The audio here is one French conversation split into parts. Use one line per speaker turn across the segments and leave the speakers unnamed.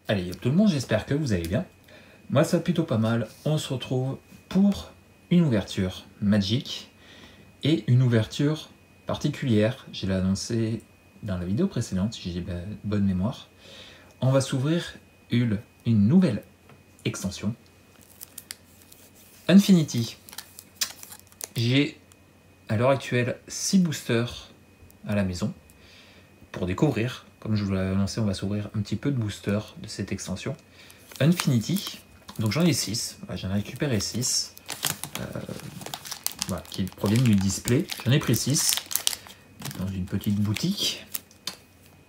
Allez, tout le monde, j'espère que vous allez bien. Moi, ça va plutôt pas mal. On se retrouve pour une ouverture magique et une ouverture particulière. Je l'ai annoncé dans la vidéo précédente, si j'ai bonne mémoire. On va s'ouvrir une nouvelle extension. Infinity. J'ai à l'heure actuelle 6 boosters à la maison pour découvrir. Comme je vous l'avais annoncé, on va s'ouvrir un petit peu de boosters de cette extension. Infinity, donc j'en ai 6, j'en ai récupéré 6, voilà, qui proviennent du display. J'en ai pris 6 dans une petite boutique.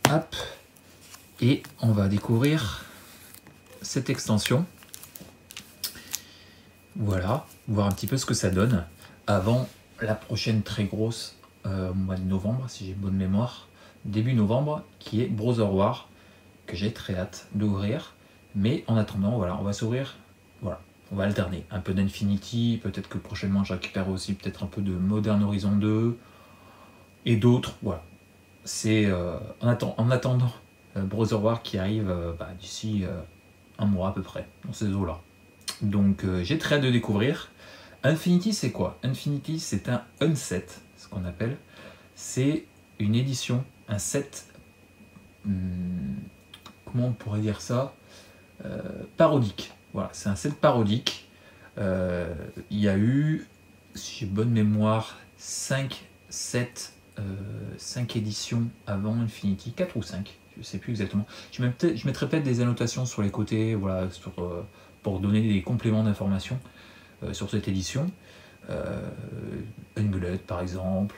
Hop, et on va découvrir cette extension. Voilà, voir un petit peu ce que ça donne avant la prochaine très grosse au mois de novembre, si j'ai bonne mémoire, début novembre, qui est Brother War, que j'ai très hâte d'ouvrir. Mais en attendant, voilà, on va s'ouvrir, voilà, on va alterner un peu d'Infinity, peut-être que prochainement je récupère aussi peut-être un peu de Modern Horizon 2 et d'autres, voilà. C'est en attendant Brother War qui arrive d'ici un mois à peu près, dans ces eaux-là. Donc j'ai très hâte de découvrir. Infinity, c'est quoi? Infinity, c'est un unset, ce qu'on appelle. C'est une édition, un set, comment on pourrait dire ça, parodique. Voilà, c'est un set parodique. Il y a eu, si j'ai bonne mémoire, 5 éditions avant Infinity, 4 ou 5, je ne sais plus exactement. Je mettrai peut-être des annotations sur les côtés, voilà, pour donner des compléments d'informations sur cette édition. Ungulate par exemple.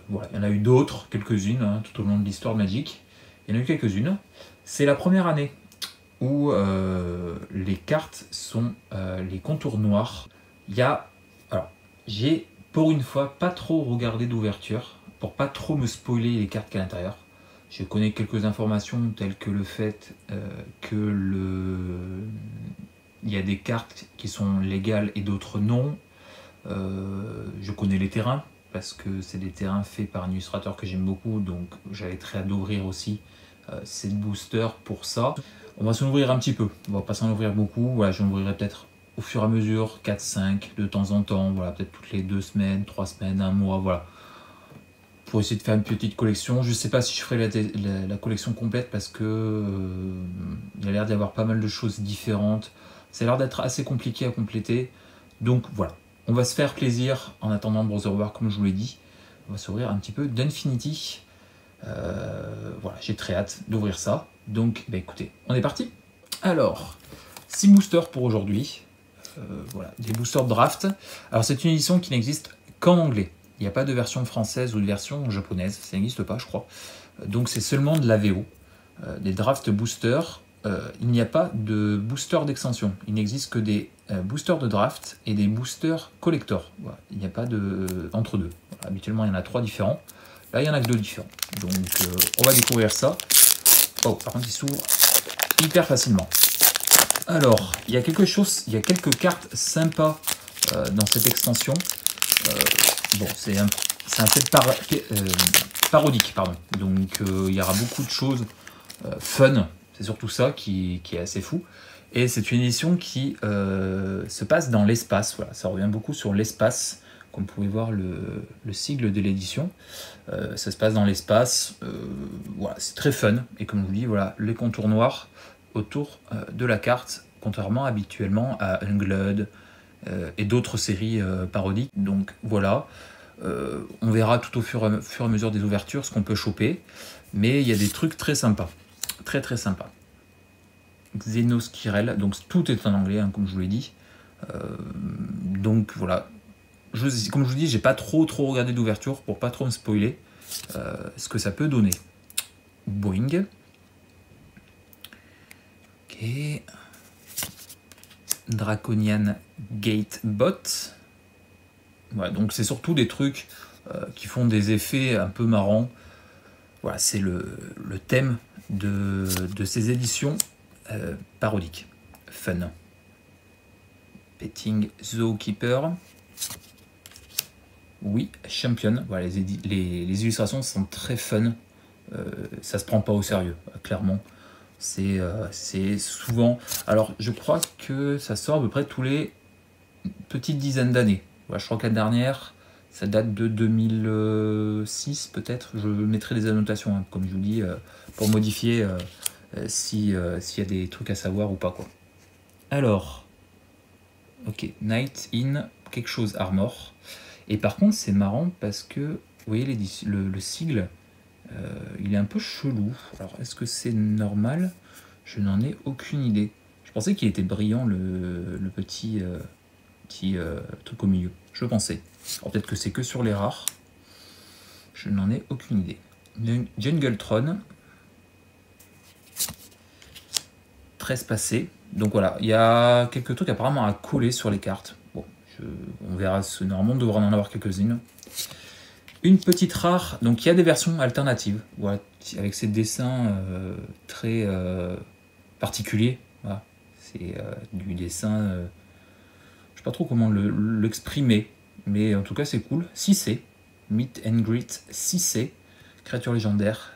Voilà. Il y en a eu d'autres, quelques-unes, hein, tout au long de l'histoire de Magic. Il y en a eu quelques-unes. C'est la première année où les cartes sont les contours noirs. Il y a, alors, j'ai pour une fois pas trop regardé d'ouverture pour pas trop me spoiler les cartes qu'il y a à l'intérieur. Je connais quelques informations telles que le fait il y a des cartes qui sont légales et d'autres non. Je connais les terrains parce que c'est des terrains faits par un illustrateur que j'aime beaucoup, donc j'avais très hâte d'ouvrir aussi ces boosters pour ça. On va s'en ouvrir un petit peu, on va pas s'en ouvrir beaucoup, voilà, j'en ouvrirai peut-être au fur et à mesure, 4-5 de temps en temps, voilà, peut-être toutes les 2 semaines, 3 semaines, 1 mois, voilà. Pour essayer de faire une petite collection. Je sais pas si je ferai la collection complète parce que il a l'air d'y avoir pas mal de choses différentes. Ça a l'air d'être assez compliqué à compléter. Donc voilà, on va se faire plaisir en attendant Brother War, comme je vous l'ai dit. On va s'ouvrir un petit peu d'Infinity. Voilà, j'ai très hâte d'ouvrir ça. Donc écoutez, on est parti. Alors, 6 boosters pour aujourd'hui. Voilà, des boosters de draft. Alors c'est une édition qui n'existe qu'en anglais. Il n'y a pas de version française ou de version japonaise, ça n'existe pas je crois. Donc c'est seulement de l'AVO, des draft boosters. Il n'y a pas de booster d'extension. Il n'existe que des boosters de draft et des boosters collector. Voilà. Il n'y a pas entre deux. Voilà. Habituellement il y en a 3 différents. Là il n'y en a que 2 différents. Donc on va découvrir ça. Oh, par contre il s'ouvre hyper facilement. Alors, il y a quelques cartes sympas dans cette extension. Bon, c'est un set parodique, pardon. Donc il y aura beaucoup de choses fun. C'est surtout ça qui est assez fou. Et c'est une édition qui se passe dans l'espace. Voilà, ça revient beaucoup sur l'espace. Comme vous pouvez voir le sigle de l'édition. Ça se passe dans l'espace. Voilà, c'est très fun. Et comme je vous dis, voilà, les contours noirs autour de la carte, contrairement habituellement à Unglued et d'autres séries parodiques. Donc voilà, on verra tout au fur et à mesure des ouvertures ce qu'on peut choper, mais il y a des trucs très sympas, très très sympas. Xenoskirel, donc tout est en anglais, hein, comme je vous l'ai dit. Donc voilà, comme je vous dis, j'ai pas trop regardé d'ouverture pour pas trop me spoiler ce que ça peut donner. Boing. Ok. Draconian Gatebot. Voilà, donc c'est surtout des trucs qui font des effets un peu marrants. Voilà, c'est le thème de ces éditions parodiques. Fun. Petting Zookeeper. Oui, Champion. Voilà, les illustrations sont très fun. Ça se prend pas au sérieux, clairement. C'est souvent... Alors, je crois que ça sort à peu près tous les petites dizaines d'années. Voilà, je crois que la dernière, ça date de 2006 peut-être. Je mettrai des annotations, hein, comme je vous dis, pour modifier s'il y a des trucs à savoir ou pas, quoi. Alors, ok, Night in quelque chose Armor. Et par contre, c'est marrant parce que, vous voyez, le sigle, il est un peu chelou. Alors, est-ce que c'est normal? Je n'en ai aucune idée. Je pensais qu'il était brillant, le petit truc au milieu. Je le pensais. Alors, peut-être que c'est que sur les rares. Je n'en ai aucune idée. Jungletron. Très espacé. Donc voilà, il y a quelques trucs apparemment à coller sur les cartes. Bon, on verra, normalement on devrait en avoir quelques-unes. Une petite rare, donc il y a des versions alternatives, voilà, avec ces dessins très particuliers. Voilà. C'est du dessin, je sais pas trop comment l'exprimer, mais en tout cas c'est cool. 6C, Meet and Greet 6C, créature légendaire.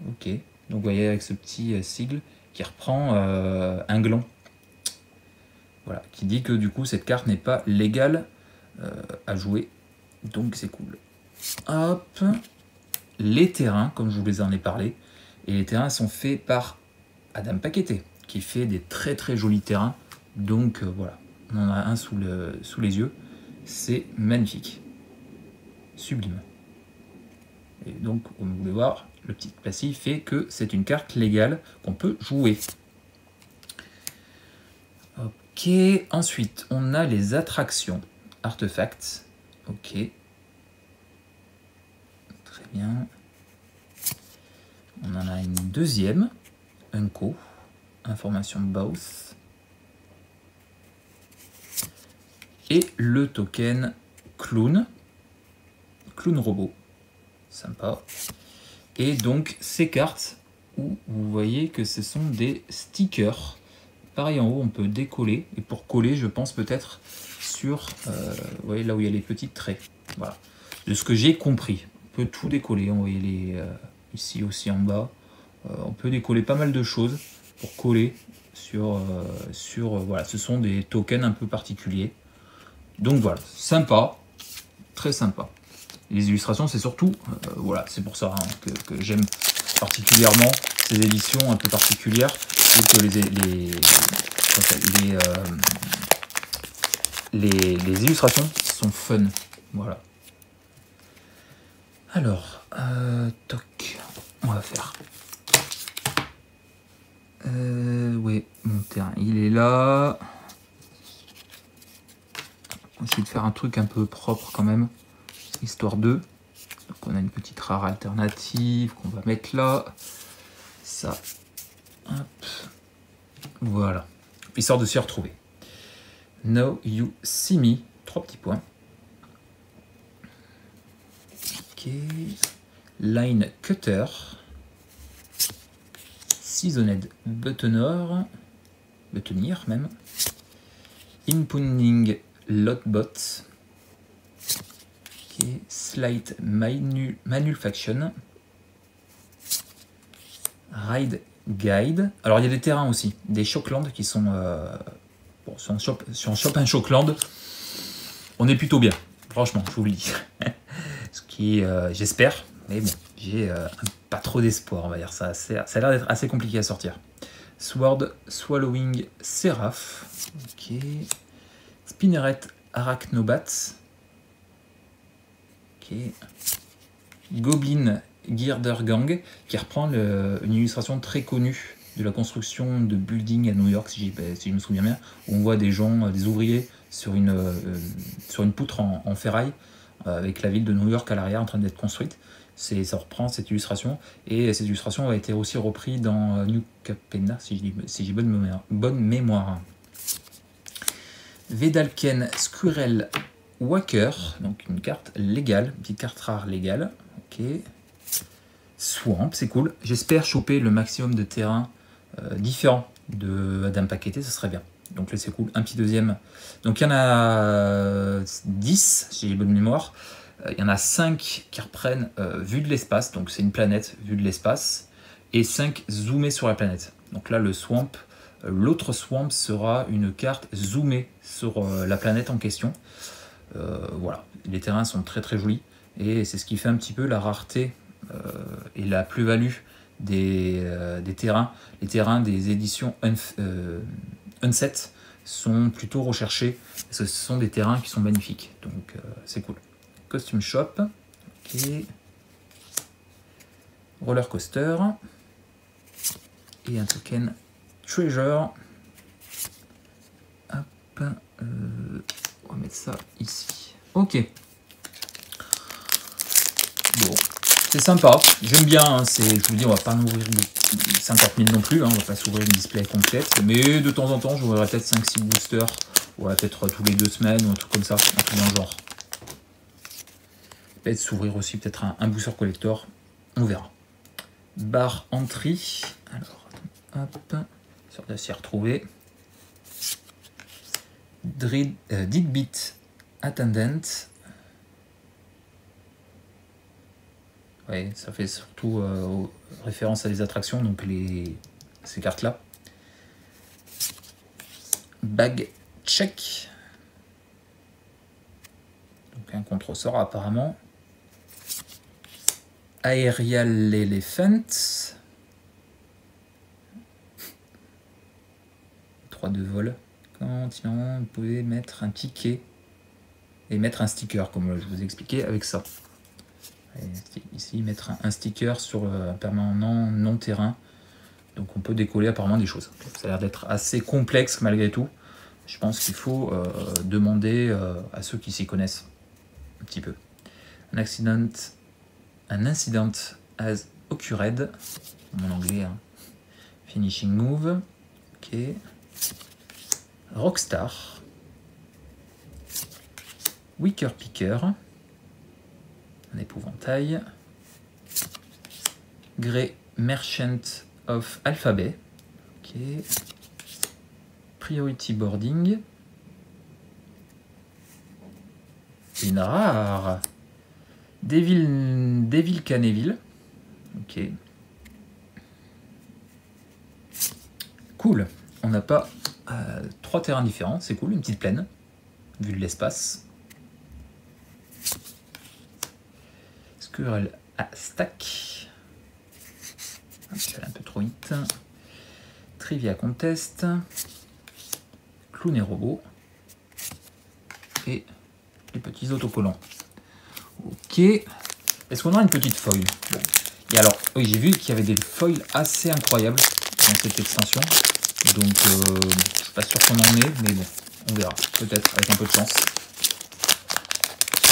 Ok, donc vous voyez avec ce petit sigle qui reprend un gland. Voilà, qui dit que du coup cette carte n'est pas légale à jouer, donc c'est cool. Hop, les terrains, comme je vous les en ai parlé, et les terrains sont faits par Adam Paquetté, qui fait des très très jolis terrains, donc voilà, on en a un sous les yeux, c'est magnifique, sublime. Et donc, comme vous pouvez voir, le petit passif fait que c'est une carte légale qu'on peut jouer. Ok, ensuite, on a les attractions, artefacts. Ok. Très bien. On en a une deuxième, Unco, information both. Et le token Clown, Clown Robot. Sympa. Et donc ces cartes où vous voyez que ce sont des stickers. Pareil en haut on peut décoller et pour coller je pense peut-être sur vous voyez là où il y a les petits traits. Voilà. De ce que j'ai compris, on peut tout décoller. On voyait les ici aussi en bas. On peut décoller pas mal de choses pour coller sur voilà. Ce sont des tokens un peu particuliers. Donc voilà, sympa, très sympa. Les illustrations, c'est surtout, voilà, c'est pour ça hein, que j'aime particulièrement ces éditions un peu particulières. Je trouve que les illustrations sont fun. Voilà. Alors, toc, on va faire. Oui, mon terrain, il est là. On va essayer de faire un truc un peu propre quand même. Histoire 2. Donc on a une petite rare alternative qu'on va mettre là. Ça. Hop. Voilà. Histoire de s'y retrouver. Now you see me. 3 petits points. Ok. Line cutter. Seasoned buttoner. Buttonnier même. Impounding lotbot. Slight Manufacture, Ride Guide. Alors il y a des terrains aussi, des Shocklands qui sont bon, sur un Shop un Shockland, on est plutôt bien, franchement, je vous le dis. Ce qui j'espère, mais bon, j'ai pas trop d'espoir, on va dire ça. Ça a l'air d'être assez compliqué à sortir. Sword Swallowing Seraph, ok. Spinneret Arachnobats. Okay. Goblin Girder Gang, qui reprend une illustration très connue de la construction de buildings à New York, si je me souviens bien, où on voit des gens, des ouvriers sur une poutre en ferraille, avec la ville de New York à l'arrière en train d'être construite. Ça reprend cette illustration, et cette illustration a été aussi reprise dans New Capenna, si j'ai bonne mémoire. Vedalken Squirrel Walker, donc une carte légale, une petite carte rare légale. Ok. Swamp, c'est cool. J'espère choper le maximum de terrains différents de Adam Paquetté, ce serait bien. Donc là c'est cool. Un petit deuxième. Donc il y en a 10, si j'ai bonne mémoire. Il y en a 5 qui reprennent vue de l'espace, donc c'est une planète vue de l'espace. et 5 zoomés sur la planète. Donc là, le swamp, l'autre swamp sera une carte zoomée sur la planète en question. Voilà, les terrains sont très très jolis et c'est ce qui fait un petit peu la rareté et la plus-value des terrains. Les terrains des éditions Unset sont plutôt recherchés parce que ce sont des terrains qui sont magnifiques, donc c'est cool. Costume Shop, ok. Roller Coaster et un token Treasure. Hop, on va mettre ça ici. Ok. Bon, c'est sympa, j'aime bien, hein, je vous dis, on va pas en ouvrir 50 000 non plus, hein, on va pas s'ouvrir une display complète, mais de temps en temps, j'ouvrirai peut-être 5-6 boosters, ouais, peut-être tous les 2 semaines ou un truc comme ça, un truc dans le genre. Peut-être s'ouvrir aussi peut-être un booster collector, on verra. Bar Entry, alors, hop, sur de s'y retrouver. Deadbeat Attendant. Ouais, ça fait surtout référence à des attractions, donc ces cartes-là. Bag Check. Donc un contre-sort apparemment. Aerial Elephant. 3 de vol. Continuellement, vous pouvez mettre un ticket et mettre un sticker, comme je vous ai expliqué avec ça. Et ici, mettre un sticker sur un permanent non-terrain. Donc on peut décoller apparemment des choses. Ça a l'air d'être assez complexe malgré tout. Je pense qu'il faut demander à ceux qui s'y connaissent un petit peu. Un incident has occurred. Mon anglais, hein. Finishing move. Ok. Rockstar. Wicker Picker. Un épouvantail. Grey Merchant of Alphabet. Ok. Priority Boarding. Une rare. Devil Caneville. Ok. Cool. On n'a pas 3 terrains différents. C'est cool. Une petite plaine. Vu de l'espace. Squirrel à stack. Elle est un peu trop vite. Trivia Contest. Clown et robot. Et les petits autocollants. Ok. Est-ce qu'on a une petite foil? Bon. Et alors, oui, j'ai vu qu'il y avait des foils assez incroyables dans cette extension. Donc, je suis pas sûr qu'on en ait, mais bon, on verra. Peut-être avec un peu de chance.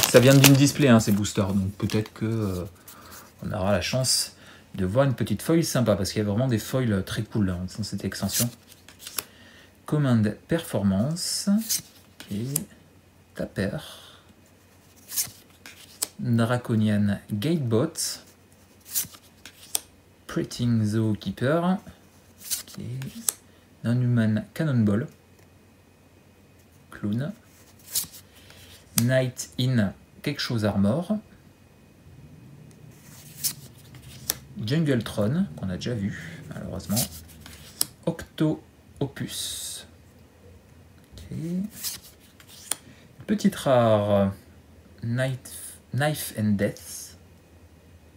Ça vient d'une display, hein, ces boosters. Donc, peut-être que on aura la chance de voir une petite foil sympa. Parce qu'il y a vraiment des foils très cool hein, dans cette extension. Command Performance. Ok. Tapper. Draconian Gatebot. Pretting Zookeeper. Okay. Non-Human Cannonball. Clown. Night in quelque chose Armor. Jungletron, qu'on a déjà vu, malheureusement. Octo Opus. Okay. Petite rare. Knife and Death.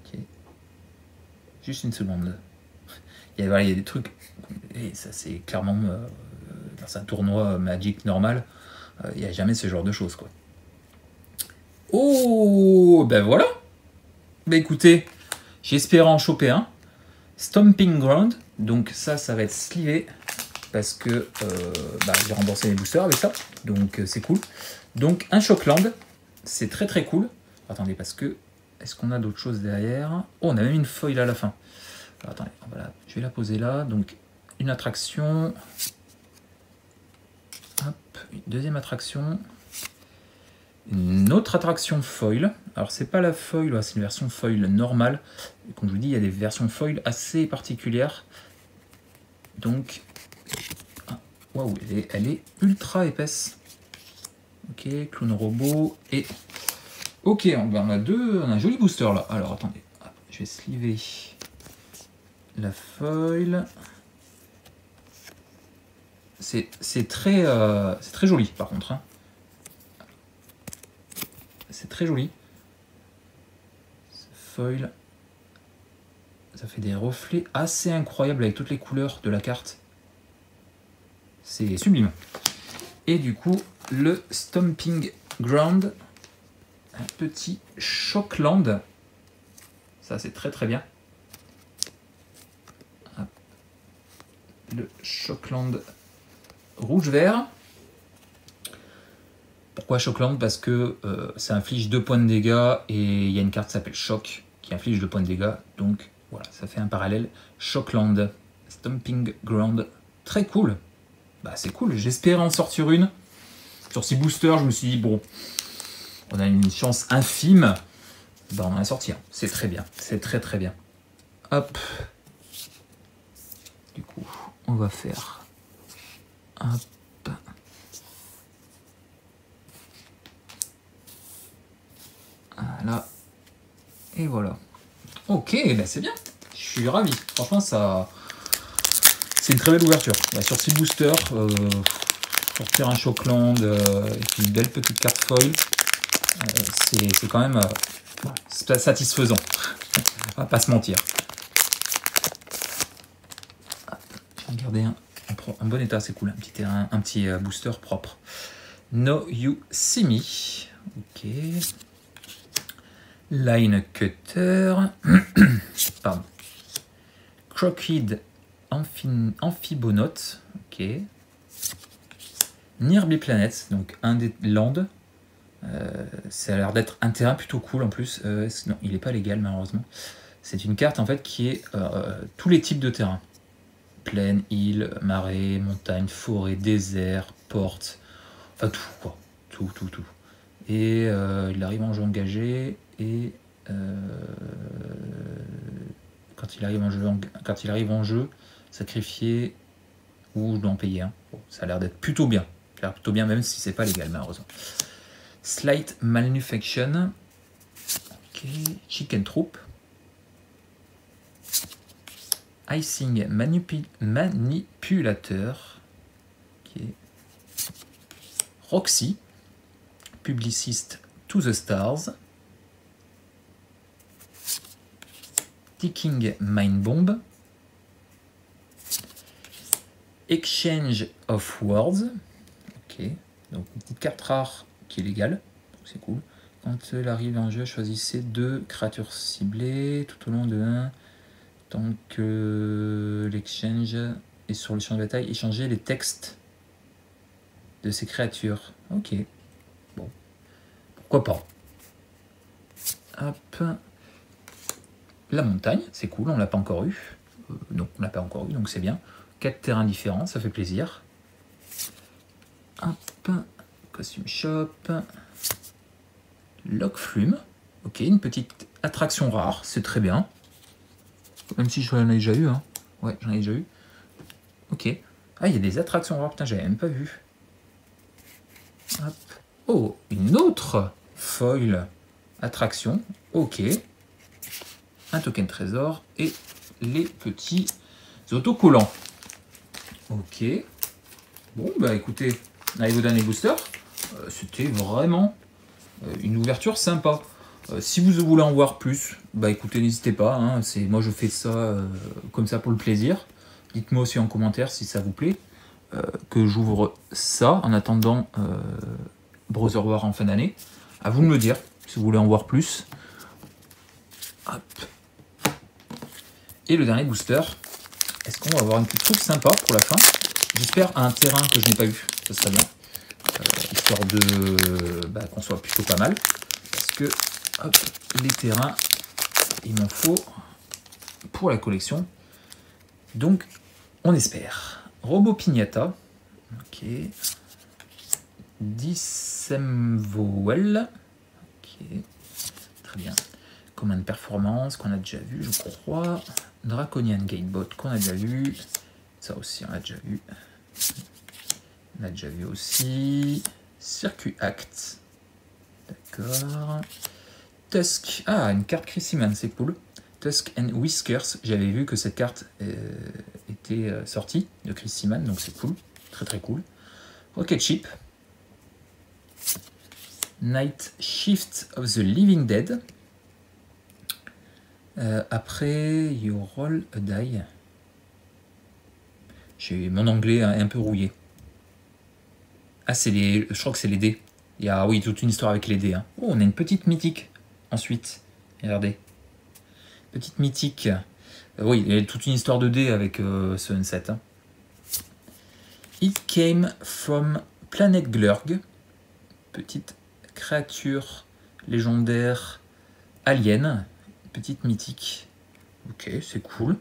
Okay. Juste une seconde. Il y a des trucs. Et ça, c'est clairement dans un tournoi Magic normal. Il n'y a jamais ce genre de choses, quoi. Oh, ben voilà. Ben écoutez, j'espère en choper un. Stomping Ground. Donc ça va être slivé. Parce que j'ai remboursé mes boosters avec ça. Donc c'est cool. Donc un Shockland. C'est très très cool. Attendez, parce que... Est-ce qu'on a d'autres choses derrière? Oh, on a même une foil à la fin. Alors, attendez, voilà, je vais la poser là. Donc, une attraction. Hop, une deuxième attraction. Une autre attraction foil. Alors, c'est pas la foil, c'est une version foil normale. Et comme je vous dis, il y a des versions foil assez particulières. Donc, waouh, elle est ultra épaisse. Ok, clown robot et... Ok, on a un joli booster là. Alors attendez, je vais sliver la foil. C'est très joli par contre. Hein. C'est très joli. Foil. Ça fait des reflets assez incroyables avec toutes les couleurs de la carte. C'est sublime. Et du coup, le Stomping Ground. Un petit Shockland. Ça, c'est très très bien. Le Shockland rouge-vert. Pourquoi Shockland? Parce que ça inflige 2 points de dégâts et il y a une carte qui s'appelle Shock qui inflige 2 points de dégâts. Donc voilà, ça fait un parallèle. Shockland, Stomping Ground. Très cool. Bah, c'est cool. J'espérais en sortir une. Sur 6 boosters, je me suis dit, bon, on a une chance infime. Bah, on en a sorti un. C'est très bien. C'est très très bien. Hop. Du coup, on va faire. Hop. Voilà. Et voilà. Ok, ben c'est bien. Je suis ravi. Franchement, ça, c'est une très belle ouverture. Bah, sur 6 boosters, sortir un Shockland et puis une belle petite carte foil, c'est quand même satisfaisant. On va pas se mentir. Je vais regarder en bon état, c'est cool. Un petit booster propre. No You See Me. Ok. Line Cutter. Pardon. Crooked Amphibonaut. Ok. Nearby Planet, donc un des lands. Ça a l'air d'être un terrain plutôt cool en plus. Non, il n'est pas légal malheureusement. C'est une carte en fait qui est tous les types de terrains. Plaine, île, marais, montagne, forêt, désert, porte. Enfin tout quoi. Tout. Et il arrive en jeu engagé et quand il arrive en jeu, sacrifié ou je dois en payer un. Bon, ça a l'air d'être plutôt bien. Ça a l'air plutôt bien même si c'est pas légal malheureusement. Slight Malnutrition. Ok. Chicken Troop. Icing Manipulateur. Ok. Roxy. Publiciste to the Stars. Ticking Mind Bomb. Exchange of Words. Ok. Donc une petite carte rare qui est légale. C'est cool. Quand elle arrive en jeu, choisissez 2 créatures ciblées tout au long de 1. Tant que l'exchange est sur le champ de bataille, échangez les textes de ces créatures. Ok. Bon. Pourquoi pas. Hop. La montagne, c'est cool, on l'a pas encore eu. Non, on l'a pas encore eu, donc c'est bien. 4 terrains différents, ça fait plaisir. Hop. Costume Shop. Lock Flume. Ok, une petite attraction rare, c'est très bien. Même si j'en ai déjà eu, hein. Ouais, j'en ai déjà eu. Ok. Ah, il y a des attractions rares, putain, j'avais même pas vu. Hop. Oh, une autre foil attraction. Ok. Un token trésor et les petits autocollants. Ok. Bon, bah écoutez, allez au dernier booster. C'était vraiment une ouverture sympa. Si vous voulez en voir plus, bah écoutez, n'hésitez pas. Hein, moi, je fais ça comme ça pour le plaisir. Dites-moi aussi en commentaire si ça vous plaît. Que j'ouvre ça en attendant Brother War en fin d'année. À vous de me dire si vous voulez en voir plus. Hop. Et le dernier booster, est-ce qu'on va avoir un petit truc sympa pour la fin? J'espère un terrain que je n'ai pas eu, ça serait bien. Histoire de qu'on soit plutôt pas mal. Parce que hop, les terrains, il m'en faut pour la collection. Donc, on espère. Robot Pignata. Ok. Dissemvowel. Ok. Très bien. Command Performance qu'on a déjà vu, je crois. Draconian Gatebot qu'on a déjà vu. Ça aussi, on l'a déjà vu. On a déjà vu aussi. Circuit Act. D'accord. Tusk. Ah, une carte Chrissyman, c'est cool. Tusk and Whiskers. J'avais vu que cette carte était sortie de Chris Seaman, donc c'est cool, très très cool. Rocket Ship. Night Shift of the Living Dead. Après, You Roll a Die. Mon anglais est un peu rouillé. Ah, je crois que c'est les dés. Il y a, oui, toute une histoire avec les dés. Hein. Oh, on a une petite mythique ensuite. Regardez. Petite mythique. Oui, il y a toute une histoire de dés avec Sunset. Hein. It Came from Planet Glurg. Petite créature légendaire alien. Petite mythique. Ok, c'est cool.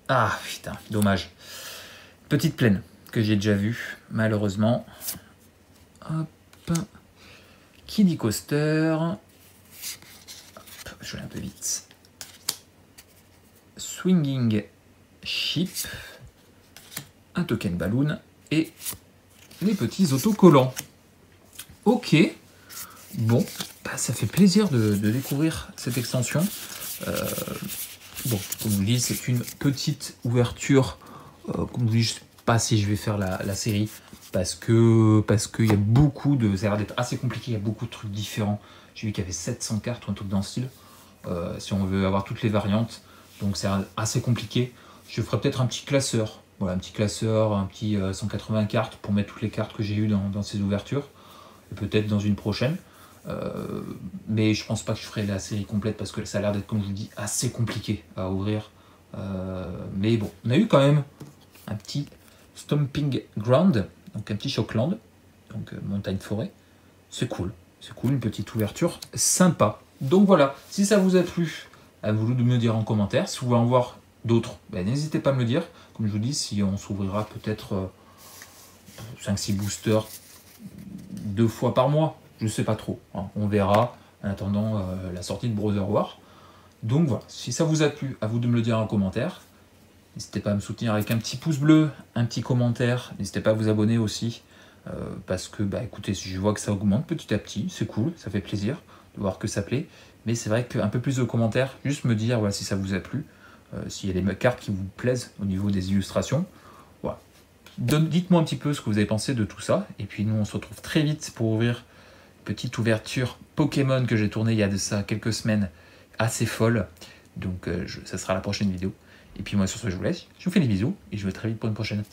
Ah, putain, dommage. Petite plaine que j'ai déjà vue, malheureusement. Hop. Kiddy Coaster. Hop, je vais un peu vite. Swinging Ship. Un token balloon. Et les petits autocollants. Ok. Bon, bah, ça fait plaisir de découvrir cette extension. Bon, comme je vous dis, c'est une petite ouverture. Comme je vous dis, je ne sais pas si je vais faire la série parce qu'il y a beaucoup de... Ça a l'air d'être assez compliqué, il y a beaucoup de trucs différents. J'ai vu qu'il y avait 700 cartes ou un truc dans ce style, si on veut avoir toutes les variantes. Donc c'est assez compliqué. Je ferai peut-être un petit classeur. Voilà, un petit classeur, un petit 180 cartes pour mettre toutes les cartes que j'ai eues dans ces ouvertures. Et peut-être dans une prochaine. Mais je pense pas que je ferai la série complète parce que ça a l'air d'être, comme je vous dis, assez compliqué à ouvrir. Mais bon, on a eu quand même un petit Stomping Ground, donc un petit Shockland, donc montagne forêt. C'est cool, une petite ouverture sympa. Donc voilà, si ça vous a plu, à vous de me dire en commentaire. Si vous voulez en voir d'autres, ben, n'hésitez pas à me le dire. Comme je vous dis, si on s'ouvrira peut-être 5-6 boosters 2 fois par mois. Je ne sais pas trop, hein. On verra en attendant la sortie de Brother War. Donc voilà, si ça vous a plu, à vous de me le dire en commentaire. N'hésitez pas à me soutenir avec un petit pouce bleu, un petit commentaire. N'hésitez pas à vous abonner aussi, parce que, bah, écoutez, je vois que ça augmente petit à petit. C'est cool, ça fait plaisir de voir que ça plaît. Mais c'est vrai qu'un peu plus de commentaires, juste me dire voilà, si ça vous a plu, s'il y a des cartes qui vous plaisent au niveau des illustrations. Voilà. Dites-moi un petit peu ce que vous avez pensé de tout ça. Et puis nous, on se retrouve très vite pour ouvrir petite ouverture Pokémon que j'ai tournée il y a de ça quelques semaines, assez folle. Donc ça sera la prochaine vidéo. Et puis moi sur ce je vous laisse, je vous fais des bisous et je vous dis très vite pour une prochaine.